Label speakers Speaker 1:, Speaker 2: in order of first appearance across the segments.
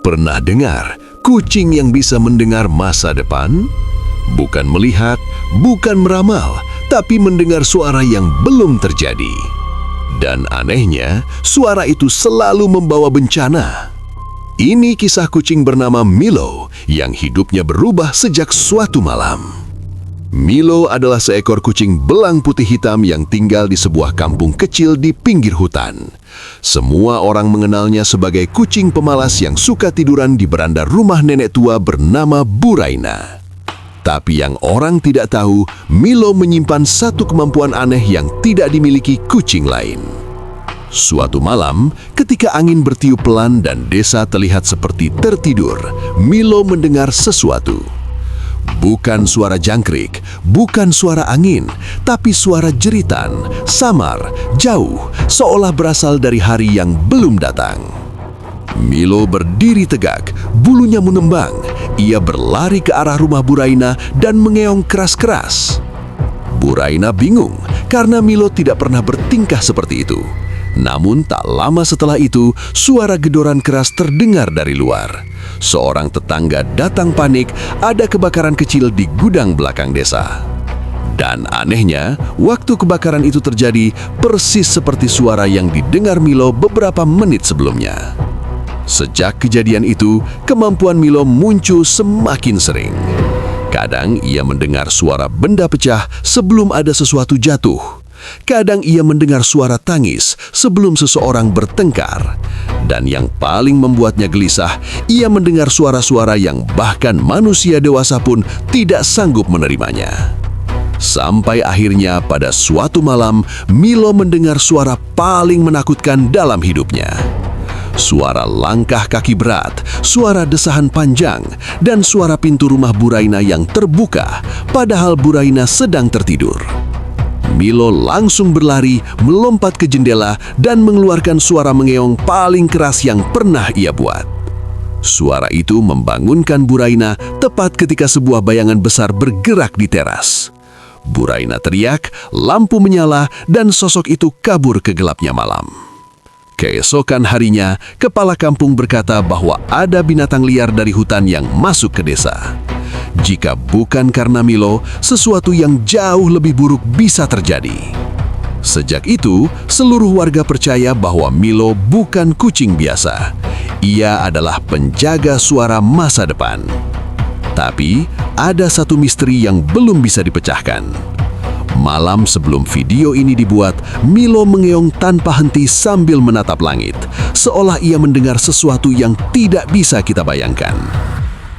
Speaker 1: Pernah dengar kucing yang bisa mendengar masa depan? Bukan melihat, bukan meramal, tapi mendengar suara yang belum terjadi. Dan anehnya, suara itu selalu membawa bencana. Ini kisah kucing bernama Milo yang hidupnya berubah sejak suatu malam. Milo adalah seekor kucing belang putih hitam yang tinggal di sebuah kampung kecil di pinggir hutan. Semua orang mengenalnya sebagai kucing pemalas yang suka tiduran di beranda rumah nenek tua bernama Buraina. Tapi yang orang tidak tahu, Milo menyimpan satu kemampuan aneh yang tidak dimiliki kucing lain. Suatu malam, ketika angin bertiup pelan dan desa terlihat seperti tertidur, Milo mendengar sesuatu. Bukan suara jangkrik, bukan suara angin, tapi suara jeritan, samar, jauh, seolah berasal dari hari yang belum datang. Milo berdiri tegak, bulunya menembang. Ia berlari ke arah rumah Buraina dan mengeong keras-keras. Buraina bingung karena Milo tidak pernah bertingkah seperti itu. Namun tak lama setelah itu, suara gedoran keras terdengar dari luar. Seorang tetangga datang panik, ada kebakaran kecil di gudang belakang desa. Dan anehnya, waktu kebakaran itu terjadi, persis seperti suara yang didengar Milo beberapa menit sebelumnya. Sejak kejadian itu, kemampuan Milo muncul semakin sering. Kadang ia mendengar suara benda pecah sebelum ada sesuatu jatuh. Kadang ia mendengar suara tangis sebelum seseorang bertengkar. Dan yang paling membuatnya gelisah, ia mendengar suara-suara yang bahkan manusia dewasa pun tidak sanggup menerimanya. Sampai akhirnya pada suatu malam, Milo mendengar suara paling menakutkan dalam hidupnya. Suara langkah kaki berat, suara desahan panjang, dan suara pintu rumah Buraina yang terbuka, padahal Buraina sedang tertidur. Milo langsung berlari, melompat ke jendela, dan mengeluarkan suara mengeong paling keras yang pernah ia buat. Suara itu membangunkan Buraina tepat ketika sebuah bayangan besar bergerak di teras. Buraina teriak, lampu menyala, dan sosok itu kabur ke gelapnya malam. Keesokan harinya, kepala kampung berkata bahwa ada binatang liar dari hutan yang masuk ke desa. Jika bukan karena Milo, sesuatu yang jauh lebih buruk bisa terjadi. Sejak itu, seluruh warga percaya bahwa Milo bukan kucing biasa. Ia adalah penjaga suara masa depan. Tapi, ada satu misteri yang belum bisa dipecahkan. Malam sebelum video ini dibuat, Milo mengeong tanpa henti sambil menatap langit, seolah ia mendengar sesuatu yang tidak bisa kita bayangkan.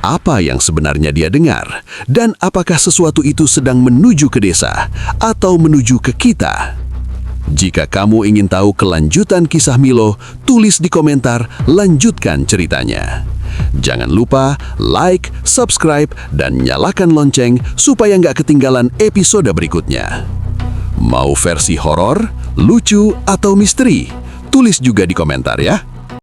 Speaker 1: Apa yang sebenarnya dia dengar? Dan apakah sesuatu itu sedang menuju ke desa atau menuju ke kita? Jika kamu ingin tahu kelanjutan kisah Milo, tulis di komentar, lanjutkan ceritanya. Jangan lupa like, subscribe, dan nyalakan lonceng supaya nggak ketinggalan episode berikutnya. Mau versi horor, lucu, atau misteri? Tulis juga di komentar ya.